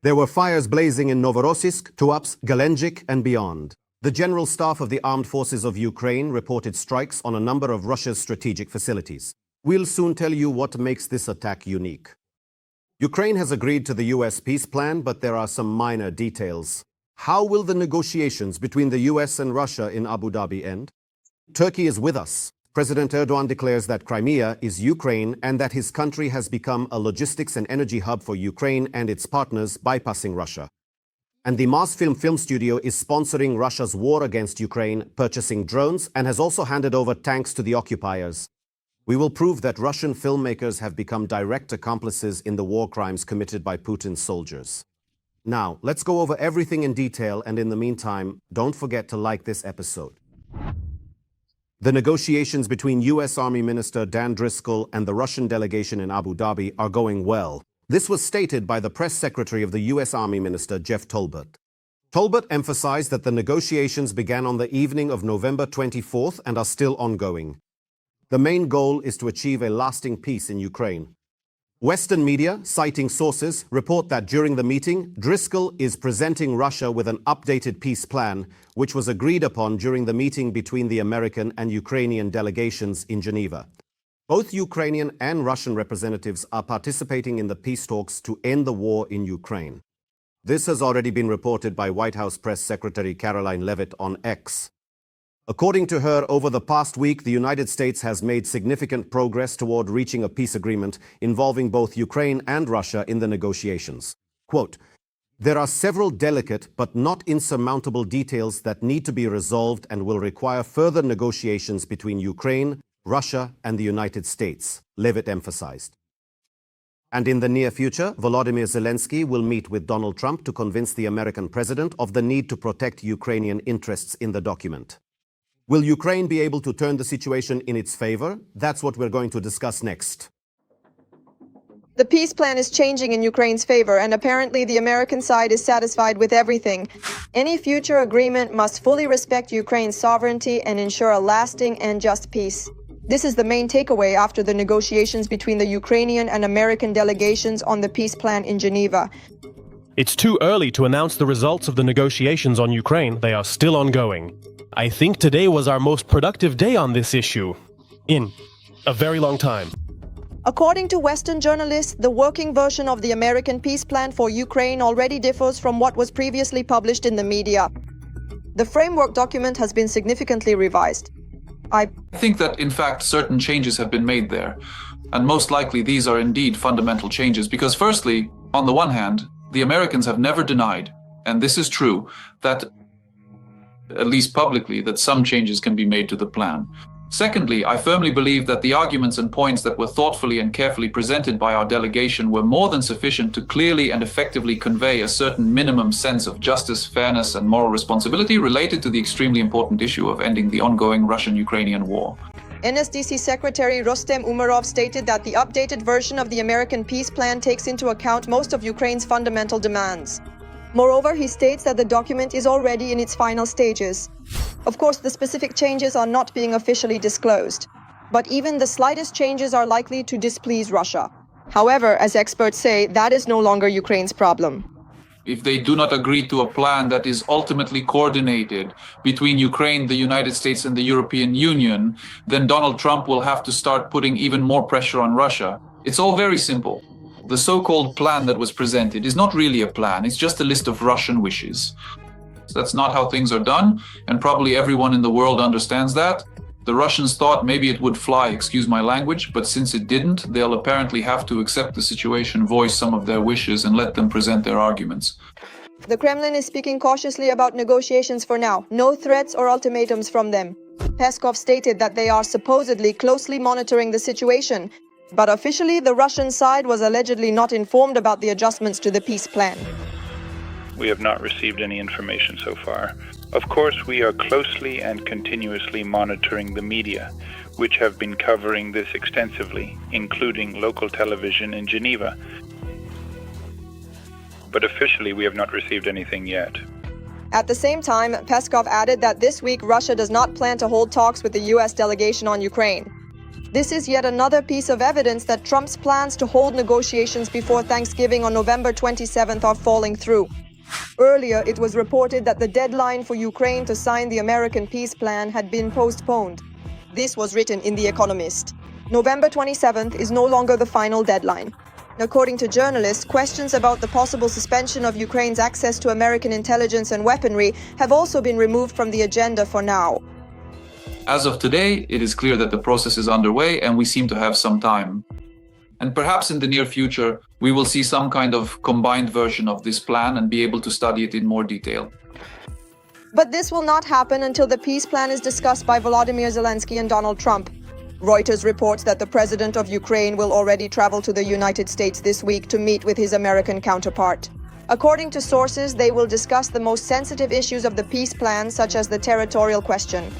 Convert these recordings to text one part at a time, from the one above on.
There were fires blazing in Novorossiysk, Tuapse, Galenjik, and beyond. The General Staff of the Armed Forces of Ukraine reported strikes on a number of Russia's strategic facilities. We'll soon tell you what makes this attack unique. Ukraine has agreed to the US peace plan, but there are some minor details. How will the negotiations between the US and Russia in Abu Dhabi end? Turkey is with us. President Erdogan declares that Crimea is Ukraine and that his country has become a logistics and energy hub for Ukraine and its partners, bypassing Russia. And the Mosfilm film studio is sponsoring Russia's war against Ukraine, purchasing drones, and has also handed over tanks to the occupiers. We will prove that Russian filmmakers have become direct accomplices in the war crimes committed by Putin's soldiers. Now, let's go over everything in detail, and in the meantime, don't forget to like this episode. The negotiations between U.S. Army Minister Dan Driscoll and the Russian delegation in Abu Dhabi are going well. This was stated by the press secretary of the U.S. Army Minister, Jeff Tolbert. Tolbert emphasized that the negotiations began on the evening of November 24th and are still ongoing. The main goal is to achieve a lasting peace in Ukraine. Western media, citing sources, report that during the meeting, Driscoll is presenting Russia with an updated peace plan, which was agreed upon during the meeting between the American and Ukrainian delegations in Geneva. Both Ukrainian and Russian representatives are participating in the peace talks to end the war in Ukraine. This has already been reported by White House Press Secretary Caroline Leavitt on X. According to her, over the past week, the United States has made significant progress toward reaching a peace agreement involving both Ukraine and Russia in the negotiations. Quote, "There are several delicate but not insurmountable details that need to be resolved and will require further negotiations between Ukraine, Russia, and the United States," Leavitt emphasized. And in the near future, Volodymyr Zelensky will meet with Donald Trump to convince the American president of the need to protect Ukrainian interests in the document. Will Ukraine be able to turn the situation in its favor? That's what we're going to discuss next. The peace plan is changing in Ukraine's favor, and apparently the American side is satisfied with everything. Any future agreement must fully respect Ukraine's sovereignty and ensure a lasting and just peace. This is the main takeaway after the negotiations between the Ukrainian and American delegations on the peace plan in Geneva. It's too early to announce the results of the negotiations on Ukraine. They are still ongoing. I think today was our most productive day on this issue in a very long time. According to Western journalists, the working version of the American peace plan for Ukraine already differs from what was previously published in the media. The framework document has been significantly revised. I think that, in fact, certain changes have been made there. And most likely these are indeed fundamental changes because, firstly, on the one hand, the Americans have never denied, and this is true, that at least publicly, that some changes can be made to the plan. Secondly, I firmly believe that the arguments and points that were thoughtfully and carefully presented by our delegation were more than sufficient to clearly and effectively convey a certain minimum sense of justice, fairness, and moral responsibility related to the extremely important issue of ending the ongoing Russian-Ukrainian war. NSDC Secretary Rostem Umerov stated that the updated version of the American peace plan takes into account most of Ukraine's fundamental demands. Moreover, he states that the document is already in its final stages. Of course, the specific changes are not being officially disclosed, but even the slightest changes are likely to displease Russia. However, as experts say, that is no longer Ukraine's problem. If they do not agree to a plan that is ultimately coordinated between Ukraine, the United States, and the European Union, then Donald Trump will have to start putting even more pressure on Russia. It's all very simple. The so-called plan that was presented is not really a plan, it's just a list of Russian wishes. That's not how things are done, and probably everyone in the world understands that. The Russians thought maybe it would fly, excuse my language, but since it didn't, they'll apparently have to accept the situation, voice some of their wishes, and let them present their arguments. The Kremlin is speaking cautiously about negotiations for now. No threats or ultimatums from them. Peskov stated that they are supposedly closely monitoring the situation, but officially the Russian side was allegedly not informed about the adjustments to the peace plan. We have not received any information so far. Of course, we are closely and continuously monitoring the media, which have been covering this extensively, including local television in Geneva. But officially, we have not received anything yet. At the same time, Peskov added that this week Russia does not plan to hold talks with the U.S. delegation on Ukraine. This is yet another piece of evidence that Trump's plans to hold negotiations before Thanksgiving on November 27th are falling through. Earlier, it was reported that the deadline for Ukraine to sign the American peace plan had been postponed. This was written in The Economist. November 27th is no longer the final deadline. According to journalists, questions about the possible suspension of Ukraine's access to American intelligence and weaponry have also been removed from the agenda for now. As of today, it is clear that the process is underway and we seem to have some time. And perhaps in the near future, we will see some kind of combined version of this plan and be able to study it in more detail. But this will not happen until the peace plan is discussed by Volodymyr Zelensky and Donald Trump. Reuters reports that the president of Ukraine will already travel to the United States this week to meet with his American counterpart. According to sources, they will discuss the most sensitive issues of the peace plan, such as the territorial question.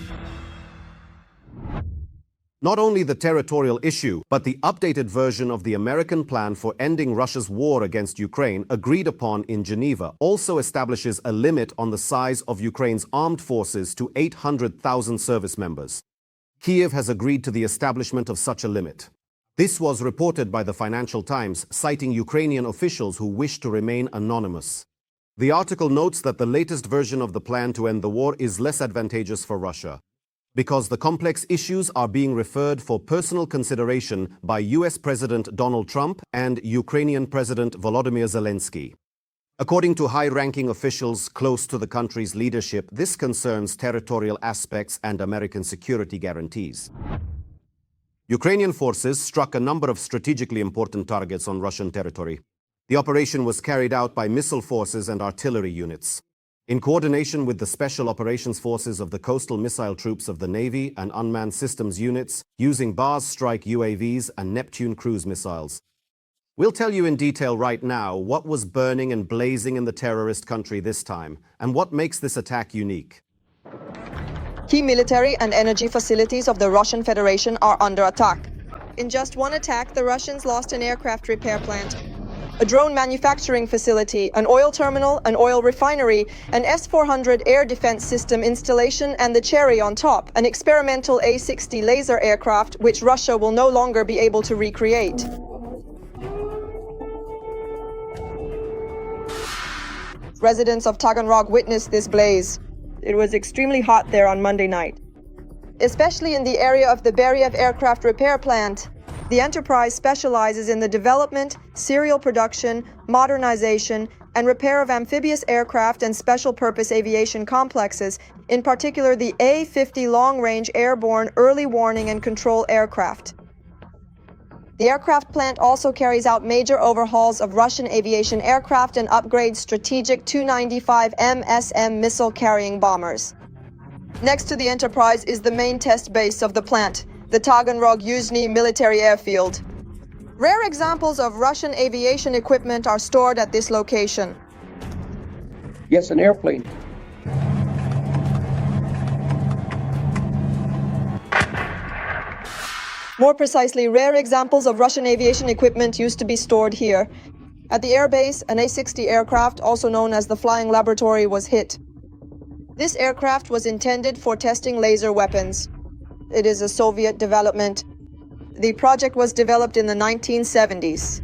Not only the territorial issue, but the updated version of the American plan for ending Russia's war against Ukraine, agreed upon in Geneva, also establishes a limit on the size of Ukraine's armed forces to 800,000 service members. Kiev has agreed to the establishment of such a limit. This was reported by the Financial Times, citing Ukrainian officials who wish to remain anonymous. The article notes that the latest version of the plan to end the war is less advantageous for Russia, because the complex issues are being referred for personal consideration by US President Donald Trump and Ukrainian President Volodymyr Zelensky. According to high-ranking officials close to the country's leadership, this concerns territorial aspects and American security guarantees. Ukrainian forces struck a number of strategically important targets on Russian territory. The operation was carried out by missile forces and artillery units, in coordination with the Special Operations Forces of the Coastal Missile Troops of the Navy and Unmanned Systems Units, using Bars Strike UAVs and Neptune cruise missiles. We'll tell you in detail right now what was burning and blazing in the terrorist country this time, and what makes this attack unique. Key military and energy facilities of the Russian Federation are under attack. In just one attack, the Russians lost an aircraft repair plant, a drone manufacturing facility, an oil terminal, an oil refinery, an S-400 air defense system installation, and the cherry on top, an experimental A-60 laser aircraft which Russia will no longer be able to recreate. Residents of Taganrog witnessed this blaze. It was extremely hot there on Monday night, especially in the area of the Beriev aircraft repair plant. The enterprise specializes in the development, serial production, modernization, and repair of amphibious aircraft and special-purpose aviation complexes, in particular the A-50 long-range airborne early warning and control aircraft. The aircraft plant also carries out major overhauls of Russian aviation aircraft and upgrades strategic Tu-95 MSM missile-carrying bombers. Next to the enterprise is the main test base of the plant, the Taganrog Yuzhny military airfield. Rare examples of Russian aviation equipment are stored at this location. Yes, an airplane. More precisely, rare examples of Russian aviation equipment used to be stored here. At the airbase, an A-60 aircraft, also known as the Flying Laboratory, was hit. This aircraft was intended for testing laser weapons. It is a Soviet development. The project was developed in the 1970s.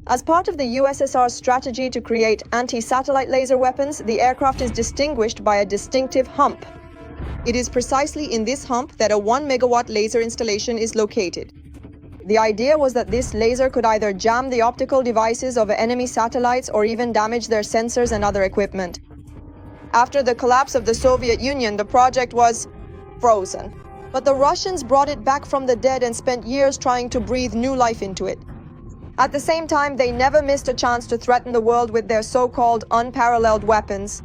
As part of the USSR's strategy to create anti-satellite laser weapons, the aircraft is distinguished by a distinctive hump. It is precisely in this hump that a 1-megawatt laser installation is located. The idea was that this laser could either jam the optical devices of enemy satellites or even damage their sensors and other equipment. After the collapse of the Soviet Union, the project was frozen. But the Russians brought it back from the dead and spent years trying to breathe new life into it. At the same time, they never missed a chance to threaten the world with their so-called unparalleled weapons.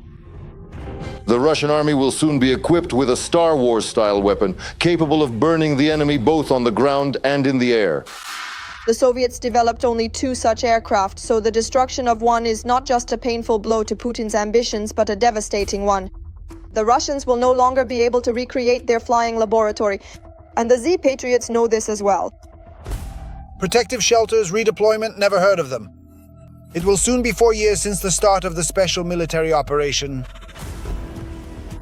The Russian army will soon be equipped with a Star Wars-style weapon, capable of burning the enemy both on the ground and in the air. The Soviets developed only 2 such aircraft, so the destruction of one is not just a painful blow to Putin's ambitions, but a devastating one. The Russians will no longer be able to recreate their flying laboratory, and the Z-Patriots know this as well. Protective shelters, redeployment, never heard of them. It will soon be 4 years since the start of the special military operation.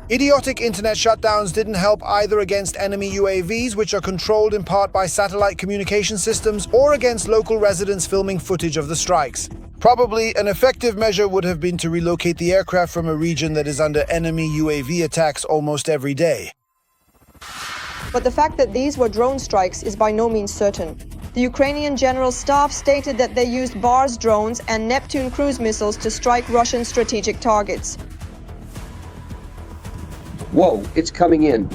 Idiotic internet shutdowns didn't help either against enemy UAVs, which are controlled in part by satellite communication systems, or against local residents filming footage of the strikes. Probably an effective measure would have been to relocate the aircraft from a region that is under enemy UAV attacks almost every day. But the fact that these were drone strikes is by no means certain. The Ukrainian General Staff stated that they used Bars drones and Neptune cruise missiles to strike Russian strategic targets. Whoa, it's coming in.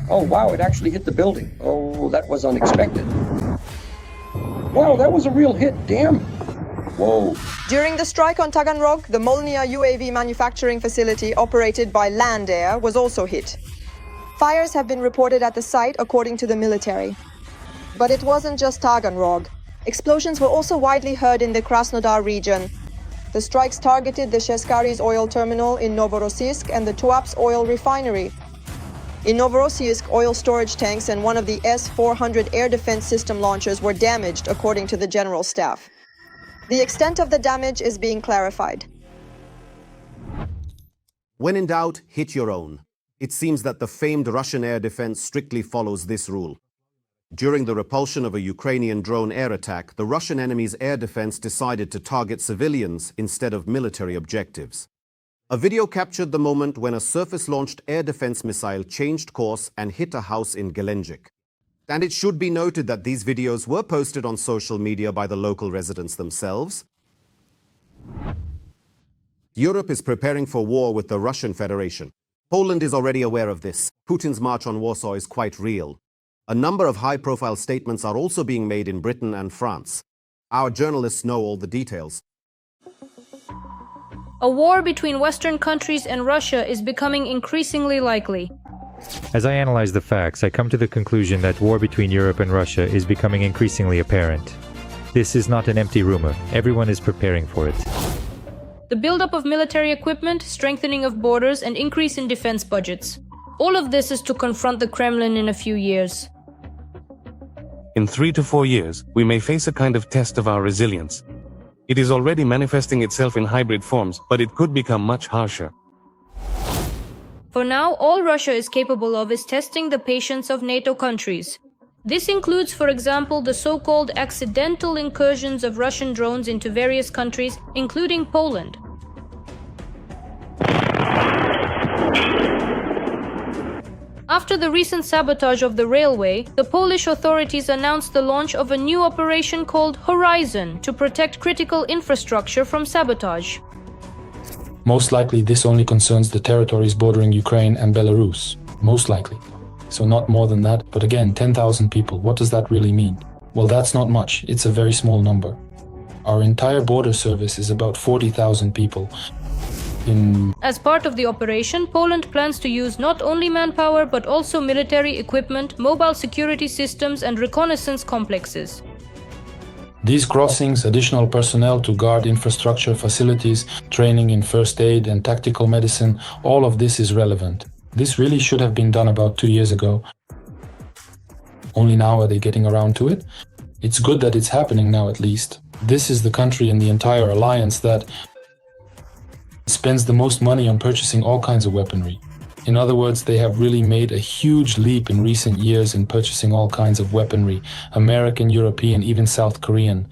Oh, wow, it actually hit the building. Oh, that was unexpected. Wow, that was a real hit, damn. Whoa. During the strike on Taganrog, the Molnia UAV manufacturing facility operated by Land Air was also hit. Fires have been reported at the site, according to the military. But it wasn't just Taganrog. Explosions were also widely heard in the Krasnodar region. The strikes targeted the Sheskari's oil terminal in Novorossiysk and the Tuapse oil refinery. In Novorossiysk, oil storage tanks and one of the S-400 air defense system launchers were damaged, according to the General Staff. The extent of the damage is being clarified. When in doubt, hit your own. It seems that the famed Russian air defense strictly follows this rule. During the repulsion of a Ukrainian drone air attack, the Russian enemy's air defense decided to target civilians instead of military objectives. A video captured the moment when a surface-launched air defense missile changed course and hit a house in Gelendzhik. And it should be noted that these videos were posted on social media by the local residents themselves. Europe is preparing for war with the Russian Federation. Poland is already aware of this. Putin's march on Warsaw is quite real. A number of high-profile statements are also being made in Britain and France. Our journalists know all the details. A war between Western countries and Russia is becoming increasingly likely. As I analyze the facts, I come to the conclusion that war between Europe and Russia is becoming increasingly apparent. This is not an empty rumor. Everyone is preparing for it. The buildup of military equipment, strengthening of borders, and increase in defense budgets. All of this is to confront the Kremlin in a few years. In 3 to 4 years, we may face a kind of test of our resilience. It is already manifesting itself in hybrid forms, but it could become much harsher. For now, all Russia is capable of is testing the patience of NATO countries. This includes, for example, the so-called accidental incursions of Russian drones into various countries, including Poland. After the recent sabotage of the railway, the Polish authorities announced the launch of a new operation called Horizon to protect critical infrastructure from sabotage. Most likely this only concerns the territories bordering Ukraine and Belarus. Most likely. So not more than that, but again, 10,000 people. What does that really mean? Well, that's not much. It's a very small number. Our entire border service is about 40,000 people. As part of the operation, Poland plans to use not only manpower but also military equipment, mobile security systems and reconnaissance complexes. These crossings, additional personnel to guard infrastructure facilities, training in first aid and tactical medicine, all of this is relevant. This really should have been done about 2 years ago. Only now are they getting around to it? It's good that it's happening now at least. This is the country in the entire alliance that spends the most money on purchasing all kinds of weaponry. In other words, they have really made a huge leap in recent years in purchasing all kinds of weaponry, American, European, even South Korean.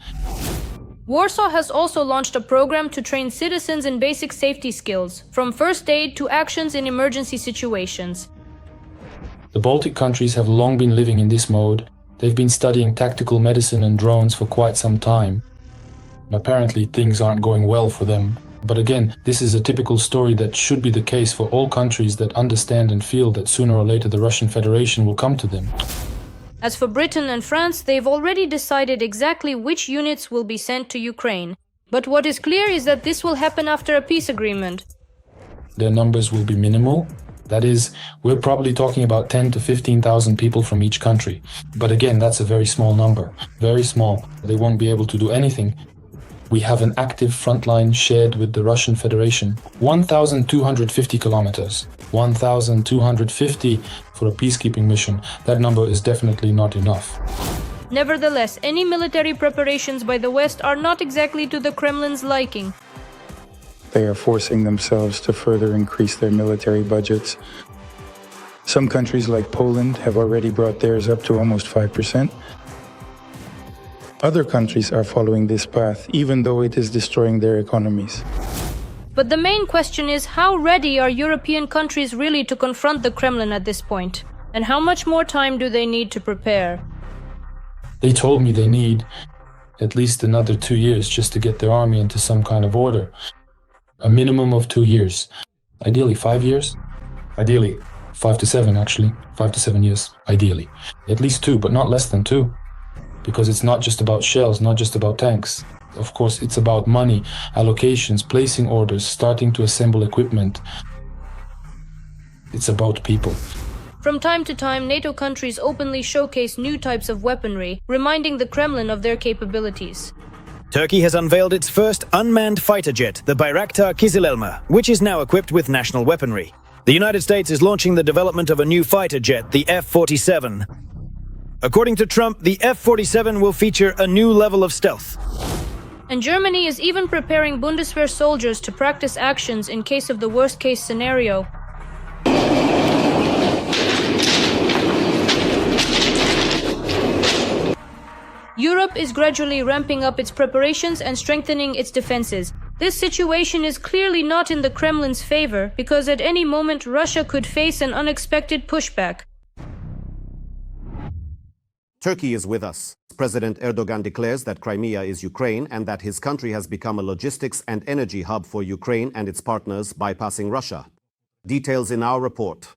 Warsaw has also launched a program to train citizens in basic safety skills, from first aid to actions in emergency situations. The Baltic countries have long been living in this mode. They've been studying tactical medicine and drones for quite some time. Apparently, things aren't going well for them. But again, this is a typical story that should be the case for all countries that understand and feel that sooner or later the Russian Federation will come to them. As for Britain and France, they've already decided exactly which units will be sent to Ukraine. But what is clear is that this will happen after a peace agreement. Their numbers will be minimal. That is, we're probably talking about 10 to 15,000 people from each country. But again, that's a very small number. Very small. They won't be able to do anything. We have an active front line shared with the Russian Federation. 1,250 kilometers. 1,250 for a peacekeeping mission. That number is definitely not enough. Nevertheless, any military preparations by the West are not exactly to the Kremlin's liking. They are forcing themselves to further increase their military budgets. Some countries like Poland have already brought theirs up to almost 5%. Other countries are following this path, even though it is destroying their economies. But the main question is, how ready are European countries really to confront the Kremlin at this point? And how much more time do they need to prepare? They told me they need at least another 2 years just to get their army into some kind of order. A minimum of 2 years. Ideally 5 years. Ideally 5 to 7, actually. 5 to 7 years, ideally. At least 2, but not less than 2. Because it's not just about shells, not just about tanks. Of course, it's about money, allocations, placing orders, starting to assemble equipment. It's about people. From time to time, NATO countries openly showcase new types of weaponry, reminding the Kremlin of their capabilities. Turkey has unveiled its first unmanned fighter jet, the Bayraktar Kızılelma, which is now equipped with national weaponry. The United States is launching the development of a new fighter jet, the F-47. According to Trump, the F-47 will feature a new level of stealth. And Germany is even preparing Bundeswehr soldiers to practice actions in case of the worst-case scenario. Europe is gradually ramping up its preparations and strengthening its defenses. This situation is clearly not in the Kremlin's favor, because at any moment Russia could face an unexpected pushback. Turkey is with us. President Erdogan declares that Crimea is Ukraine and that his country has become a logistics and energy hub for Ukraine and its partners, bypassing Russia. Details in our report.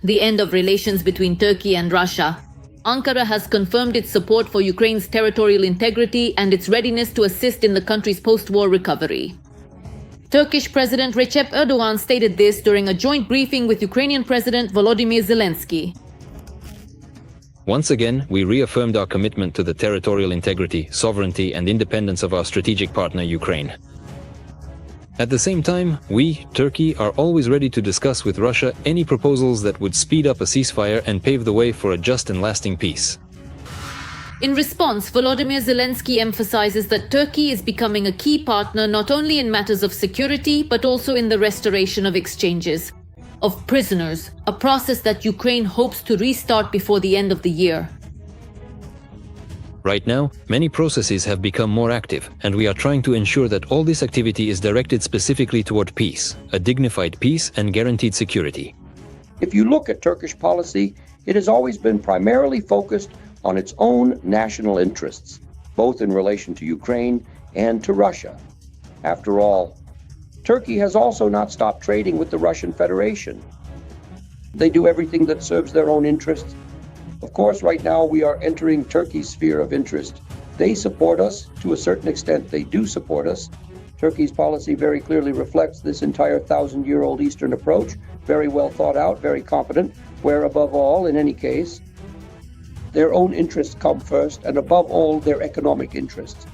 The end of relations between Turkey and Russia. Ankara has confirmed its support for Ukraine's territorial integrity and its readiness to assist in the country's post-war recovery. Turkish President Recep Erdogan stated this during a joint briefing with Ukrainian President Volodymyr Zelensky. Once again, we reaffirmed our commitment to the territorial integrity, sovereignty, and independence of our strategic partner, Ukraine. At the same time, we, Turkey, are always ready to discuss with Russia any proposals that would speed up a ceasefire and pave the way for a just and lasting peace. In response, Volodymyr Zelensky emphasizes that Turkey is becoming a key partner not only in matters of security, but also in the restoration of exchanges of prisoners, a process that Ukraine hopes to restart before the end of the year. Right now, many processes have become more active, and we are trying to ensure that all this activity is directed specifically toward peace, a dignified peace and guaranteed security. If you look at Turkish policy, it has always been primarily focused on its own national interests, both in relation to Ukraine and to Russia. After all, Turkey has also not stopped trading with the Russian Federation. They do everything that serves their own interests. Of course, right now we are entering Turkey's sphere of interest. They support us to a certain extent. They do support us. Turkey's policy very clearly reflects this entire 1,000-year-old Eastern approach, very well thought out, very competent, where above all, in any case, their own interests come first, and above all, their economic interests.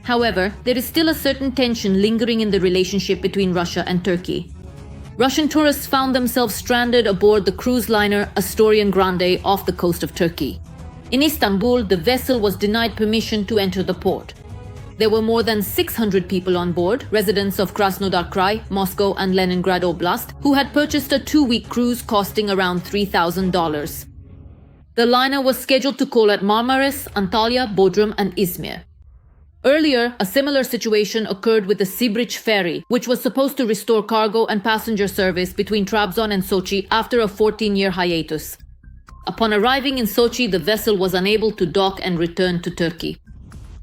However, there is still a certain tension lingering in the relationship between Russia and Turkey. Russian tourists found themselves stranded aboard the cruise liner Astorian Grande off the coast of Turkey. In Istanbul, the vessel was denied permission to enter the port. There were more than 600 people on board, residents of Krasnodar Krai, Moscow and Leningrad Oblast, who had purchased a 2-week cruise costing around $3,000. The liner was scheduled to call at Marmaris, Antalya, Bodrum and Izmir. Earlier, a similar situation occurred with the Sibrich ferry, which was supposed to restore cargo and passenger service between Trabzon and Sochi after a 14-year hiatus. Upon arriving in Sochi, the vessel was unable to dock and return to Turkey.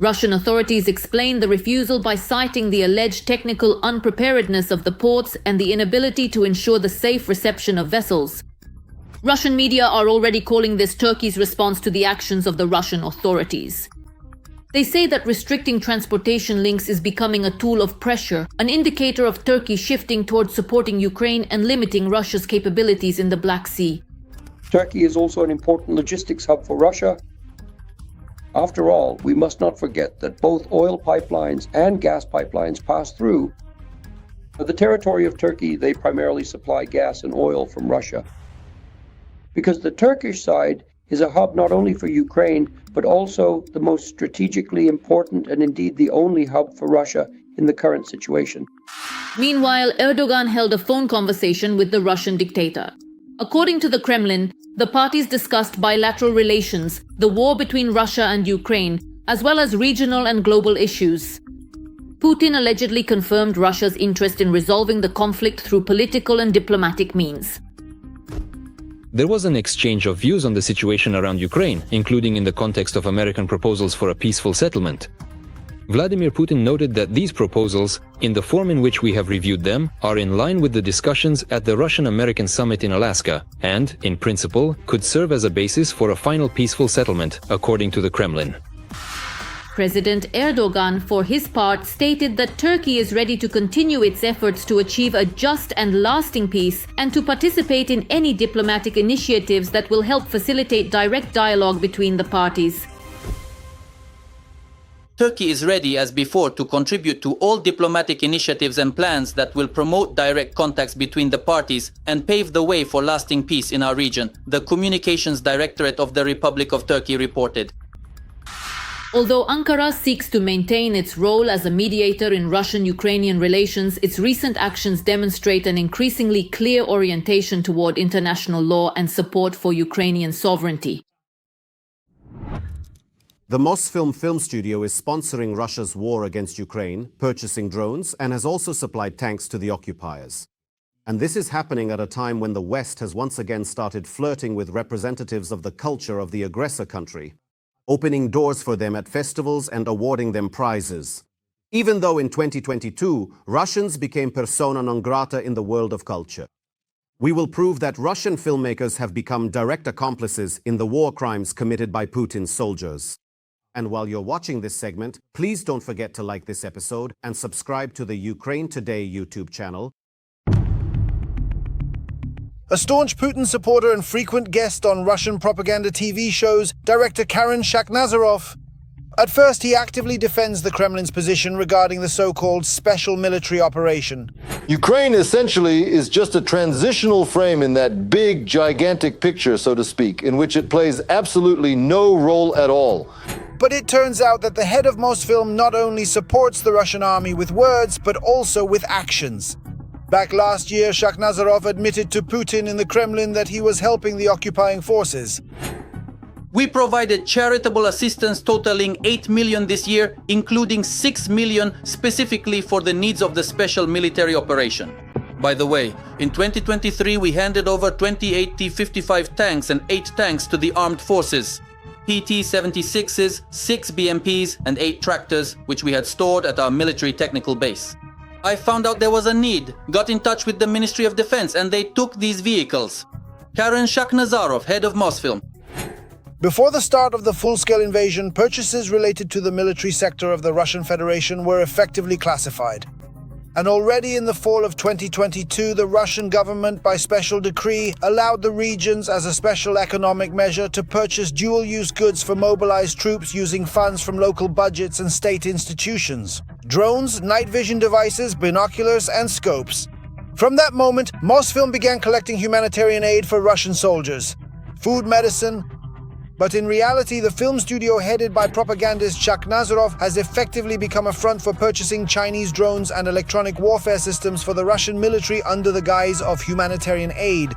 Russian authorities explained the refusal by citing the alleged technical unpreparedness of the ports and the inability to ensure the safe reception of vessels. Russian media are already calling this Turkey's response to the actions of the Russian authorities. They say that restricting transportation links is becoming a tool of pressure, an indicator of Turkey shifting towards supporting Ukraine and limiting Russia's capabilities in the Black Sea. Turkey is also an important logistics hub for Russia. After all, we must not forget that both oil pipelines and gas pipelines pass through the territory of Turkey. They primarily supply gas and oil from Russia. Because the Turkish side is a hub not only for Ukraine, but also the most strategically important and indeed the only hub for Russia in the current situation. Meanwhile, Erdogan held a phone conversation with the Russian dictator. According to the Kremlin, the parties discussed bilateral relations, the war between Russia and Ukraine, as well as regional and global issues. Putin allegedly confirmed Russia's interest in resolving the conflict through political and diplomatic means. There was an exchange of views on the situation around Ukraine, including in the context of American proposals for a peaceful settlement. Vladimir Putin noted that these proposals, in the form in which we have reviewed them, are in line with the discussions at the Russian-American summit in Alaska and, in principle, could serve as a basis for a final peaceful settlement, according to the Kremlin. President Erdogan, for his part, stated that Turkey is ready to continue its efforts to achieve a just and lasting peace and to participate in any diplomatic initiatives that will help facilitate direct dialogue between the parties. Turkey is ready as before to contribute to all diplomatic initiatives and plans that will promote direct contacts between the parties and pave the way for lasting peace in our region, the Communications Directorate of the Republic of Turkey reported. Although Ankara seeks to maintain its role as a mediator in Russian-Ukrainian relations, its recent actions demonstrate an increasingly clear orientation toward international law and support for Ukrainian sovereignty. The Mosfilm film studio is sponsoring Russia's war against Ukraine, purchasing drones, and has also supplied tanks to the occupiers. And this is happening at a time when the West has once again started flirting with representatives of the culture of the aggressor country, opening doors for them at festivals and awarding them prizes. Even though in 2022, Russians became persona non grata in the world of culture. We will prove that Russian filmmakers have become direct accomplices in the war crimes committed by Putin's soldiers. And while you're watching this segment, please don't forget to like this episode and subscribe to the Ukraine Today YouTube channel. A staunch Putin supporter and frequent guest on Russian propaganda TV shows, director Karen Shakhnazarov. At first, he actively defends the Kremlin's position regarding the so-called special military operation. Ukraine essentially is just a transitional frame in that big, gigantic picture, so to speak, in which it plays absolutely no role at all. But it turns out that the head of Mosfilm not only supports the Russian army with words, but also with actions. Back last year, Shakhnazarov admitted to Putin in the Kremlin that he was helping the occupying forces. We provided charitable assistance totaling 8 million this year, including 6 million specifically for the needs of the special military operation. By the way, in 2023 we handed over 28 T-55 tanks and 8 tanks to the armed forces. PT-76s, 6 BMPs and 8 tractors, which we had stored at our military technical base. I found out there was a need, got in touch with the Ministry of Defense, and they took these vehicles. Karen Shakhnazarov, head of Mosfilm. Before the start of the full-scale invasion, purchases related to the military sector of the Russian Federation were effectively classified. And already in the fall of 2022, the Russian government, by special decree, allowed the regions as a special economic measure to purchase dual-use goods for mobilized troops using funds from local budgets and state institutions. Drones, night vision devices, binoculars, and scopes. From that moment, Mosfilm began collecting humanitarian aid for Russian soldiers. Food, medicine. But in reality, the film studio headed by propagandist Shakhnazarov has effectively become a front for purchasing Chinese drones and electronic warfare systems for the Russian military under the guise of humanitarian aid.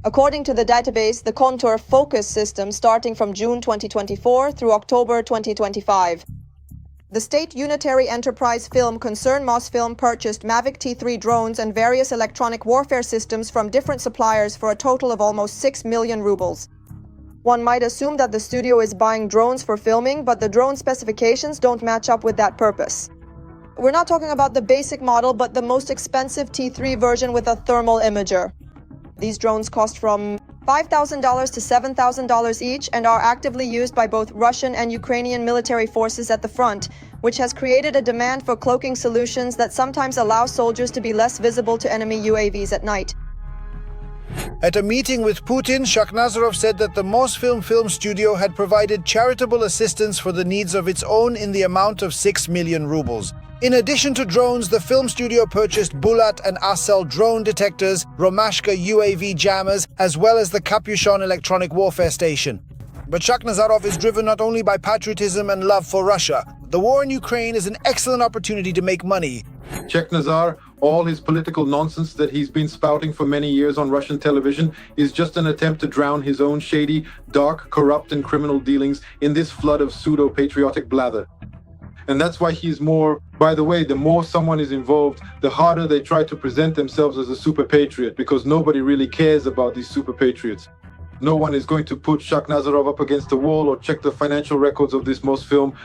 According to the database, the Contour Focus system starting from June 2024 through October 2025. The state unitary enterprise film concern Mosfilm purchased Mavic T3 drones and various electronic warfare systems from different suppliers for a total of almost 6 million rubles. One might assume that the studio is buying drones for filming, but the drone specifications don't match up with that purpose. We're not talking about the basic model, but the most expensive T3 version with a thermal imager. These drones cost from $5,000 to $7,000 each and are actively used by both Russian and Ukrainian military forces at the front, which has created a demand for cloaking solutions that sometimes allow soldiers to be less visible to enemy UAVs at night. At a meeting with Putin, Shakhnazarov said that the Mosfilm film studio had provided charitable assistance for the needs of its own in the amount of 6 million rubles. In addition to drones, the film studio purchased Bulat and Asel drone detectors, Romashka UAV jammers, as well as the Capuchon electronic warfare station. But Shakhnazarov is driven not only by patriotism and love for Russia. The war in Ukraine is an excellent opportunity to make money. Chekhnazar, all his political nonsense that he's been spouting for many years on Russian television is just an attempt to drown his own shady, dark, corrupt and criminal dealings in this flood of pseudo-patriotic blather. And that's why he's more, by the way, the more someone is involved, the harder they try to present themselves as a super patriot, because nobody really cares about these super patriots. No one is going to put Shakhnazarov up against the wall or check the financial records of this Mosfilm,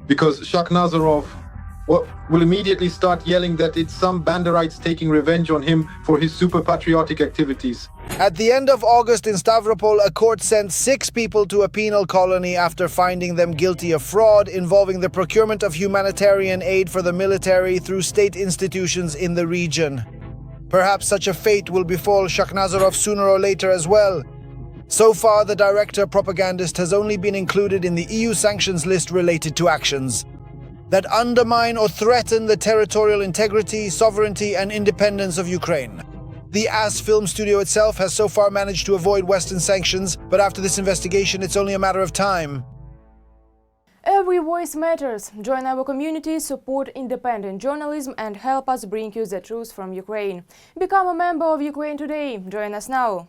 because Shakhnazarov will immediately start yelling that it's some Banderites taking revenge on him for his super patriotic activities. At the end of August in Stavropol, a court sent 6 people to a penal colony after finding them guilty of fraud involving the procurement of humanitarian aid for the military through state institutions in the region. Perhaps such a fate will befall Shakhnazarov sooner or later as well. So far, the director propagandist has only been included in the EU sanctions list related to actions that undermine or threaten the territorial integrity, sovereignty and independence of Ukraine. The AS film studio itself has so far managed to avoid Western sanctions, but after this investigation it's only a matter of time. Every voice matters. Join our community, support independent journalism and help us bring you the truth from Ukraine. Become a member of Ukraine Today. Join us now.